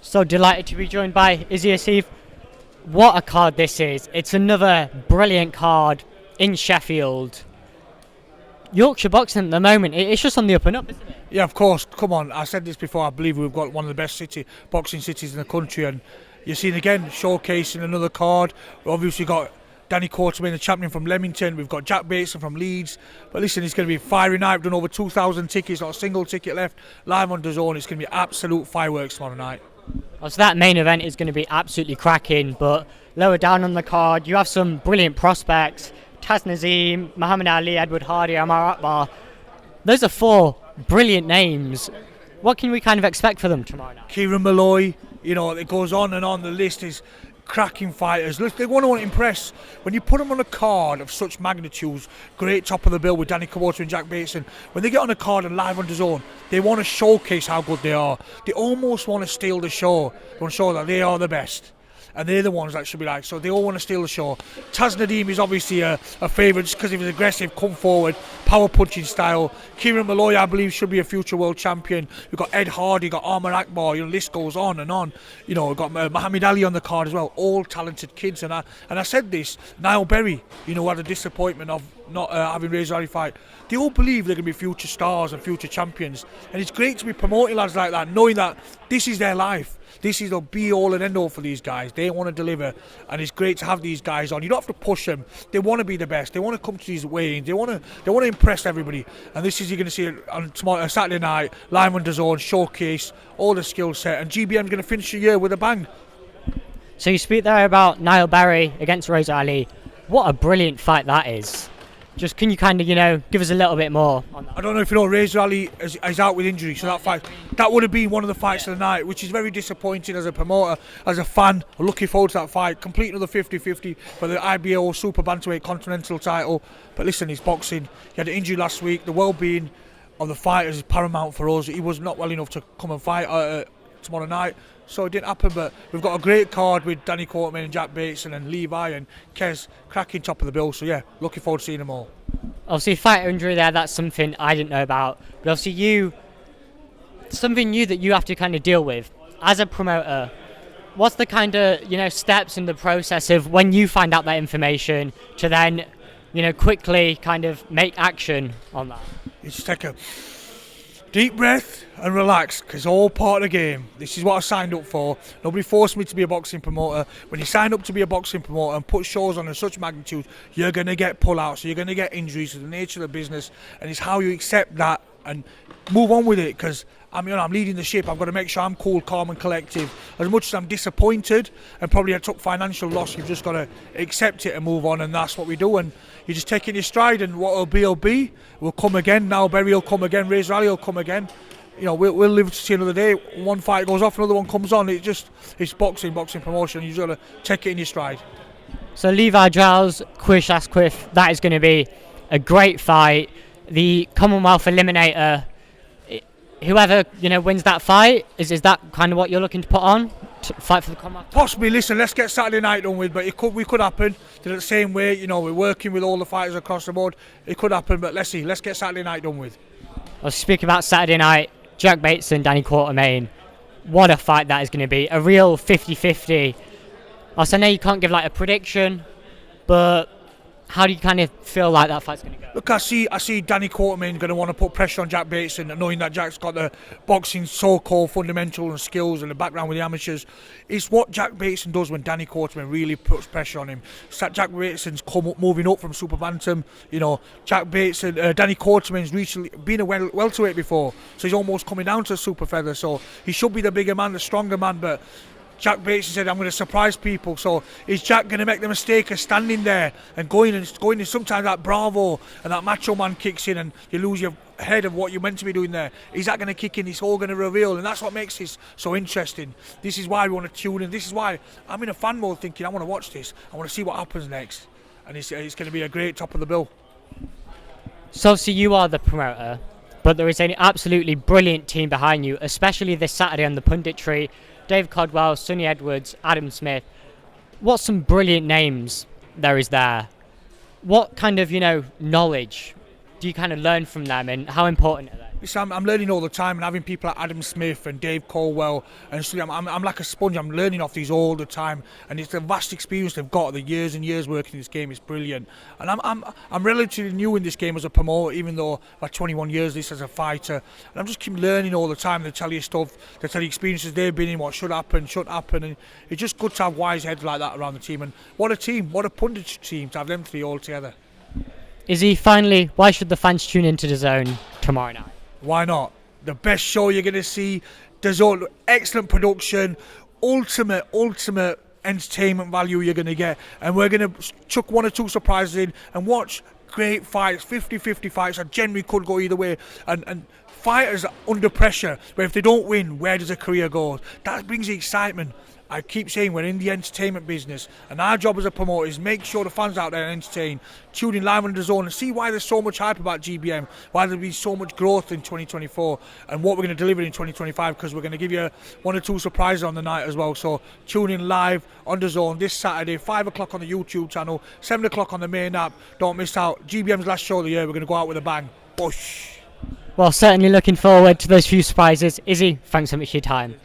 So delighted to be joined by Izzy Asif. What a card this is. It's another brilliant card in Sheffield. Yorkshire boxing at the moment, it's just on the up and up, isn't it? Yeah, of course. Come on, I said this before. I believe we've got one of the best boxing cities in the country, and you're seeing again showcasing another card. We've obviously got Danny Quartermain, the champion from Leamington. We've got Jack Bateson from Leeds. But listen, it's going to be a fiery night. We've done over 2,000 tickets, not a single ticket left. Live on DAZN. It's going to be absolute fireworks tomorrow night. So that main event is going to be absolutely cracking, but lower down on the card, you have some brilliant prospects. Taz Nazim, Muhammad Ali, Edward Hardy, Amar Akbar. Those are four brilliant names. What can we kind of expect for them tomorrow night? Kieran Malloy, it goes on and on. The list is cracking fighters. Look, they want to impress. When you put them on a card of such magnitudes, great top of the bill with Danny Quartermain and Jack Bateson, when they get on a card and live on DAZN, they want to showcase how good they are. They almost want to steal the show. They want to show that they are the best. And they're the ones that should be like, so they all want to steal the show. Taz Nadeem is obviously a favourite just because he was aggressive, come forward, power punching style. Kieran Malloy, I believe, should be a future world champion. We've got Ed Hardy, we've got Amar Akbar, the list goes on and on. We've got Muhammad Ali on the card as well, all talented kids. And I said this, Niall Berry, who had a disappointment of not having Reza Ali fight. They all believe they're going to be future stars and future champions. And it's great to be promoting lads like that, knowing that this is their life. This is the be-all and end-all for these guys. They want to deliver, and it's great to have these guys on. You don't have to push them. They want to be the best. They want to come to these weigh-ins. They want to impress everybody. And this is, you're going to see it on tomorrow, Saturday night, live on DAZN, showcase all the skill set. And GBM's going to finish the year with a bang. So you speak there about Niall Berry against Reza Ali. What a brilliant fight that is. Just can you kind of, give us a little bit more on that? I don't know if you know, Reza Ali is out with injury, so that would have been one of the fights of the night, which is very disappointing as a promoter, as a fan. I'm looking forward to that fight. Complete another 50-50 for the IBO Super Bantamweight Continental title. But listen, it's boxing. He had an injury last week. The well-being of the fighters is paramount for us. He was not well enough to come and fight tomorrow night, so it didn't happen. But we've got a great card with Danny Quartermain and Jack Bateson and Levi and Kez, cracking top of the bill. So yeah, looking forward to seeing them all. Obviously, fighter injury there, that's something I didn't know about. But obviously something new that you have to kind of deal with as a promoter. What's the kind of, steps in the process of when you find out that information to then, quickly kind of make action on that? You just take a deep breath and relax, because it's all part of the game. This is what I signed up for. Nobody forced me to be a boxing promoter. When you sign up to be a boxing promoter and put shows on in such magnitude, you're going to get pull-outs, you're going to get injuries. It's the nature of the business, and it's how you accept that and move on with it, because I'm leading the ship. I've got to make sure I'm cool, calm and collective. As much as I'm disappointed and probably I took financial loss, you've just got to accept it and move on, and that's what we do. And you just take it in your stride, and what will be. We'll come again. Now Berry will come again. Reza Ali will come again. We'll live to see another day. One fight goes off, another one comes on. It's boxing promotion. You've got to take it in your stride. So Levi Giles, Quish Asquith, that is going to be a great fight. The Commonwealth Eliminator, whoever wins that fight, is that kind of what you're looking to put on? To fight for the Commonwealth? Possibly. Listen, let's get Saturday night done with, but we could happen. They're the same way, we're working with all the fighters across the board. It could happen, but let's see. Let's get Saturday night done with. I'll speak about Saturday night. Jack Bateson, Danny Quartermain. What a fight that is going to be. A real 50-50. Also, I know you can't give a prediction, but how do you kind of feel like that fight's going to go? Look, I see Danny Quartermain going to want to put pressure on Jack Bateson, knowing that Jack's got the boxing so-called fundamental and skills and the background with the amateurs. It's what Jack Bateson does when Danny Quartermain really puts pressure on him. Jack Bateson's moving up from Super Bantam. Jack Bateson, Danny Quartermain's recently been a welterweight before, so he's almost coming down to super feather. So he should be the bigger man, the stronger man, but Jack Bateson said, I'm going to surprise people. So is Jack going to make the mistake of standing there and going in? Sometimes that bravo and that macho man kicks in and you lose your head of what you're meant to be doing there. Is that going to kick in? It's all going to reveal, and that's what makes this so interesting. This is why we want to tune in. This is why I'm in a fan mode thinking I want to watch this. I want to see what happens next. And it's going to be a great top of the bill. So obviously you are the promoter, but there is an absolutely brilliant team behind you, especially this Saturday on the punditry. Dave Codwell, Sonny Edwards, Adam Smith. What some brilliant names there is there. What kind of, knowledge do you kind of learn from them, and how important are they? Listen, I'm learning all the time, and having people like Adam Smith and Dave Colwell, and so I'm like a sponge. I'm learning off these all the time, and it's the vast experience they've got, the years and years working in this game. It's brilliant, and I'm relatively new in this game as a promoter, even though I've had 21 years this as a fighter, and I'm just keep learning all the time. They tell you stuff, they tell you experiences they've been in, what should happen, and it's just good to have wise heads like that around the team. And what a team, what a pundit team to have them three all together. Izzy, finally, why should the fans tune into DAZN tomorrow night? Why not? The best show you're going to see. DAZN, excellent production, ultimate entertainment value you're going to get. And we're going to chuck one or two surprises in and watch great fights, 50-50 fights that generally could go either way. And fighters under pressure, where if they don't win, where does a career go? That brings the excitement. I keep saying we're in the entertainment business, and our job as a promoter is make sure the fans out there are entertained, tune in live on DAZN and see why there's so much hype about GBM, why there'll be so much growth in 2024, and what we're going to deliver in 2025, because we're going to give you one or two surprises on the night as well. So tune in live on DAZN this Saturday, 5 o'clock on the YouTube channel, 7 o'clock on the main app. Don't miss out. GBM's last show of the year. We're going to go out with a bang. Bush. Well, certainly looking forward to those few surprises. Izzy, thanks so much for your time.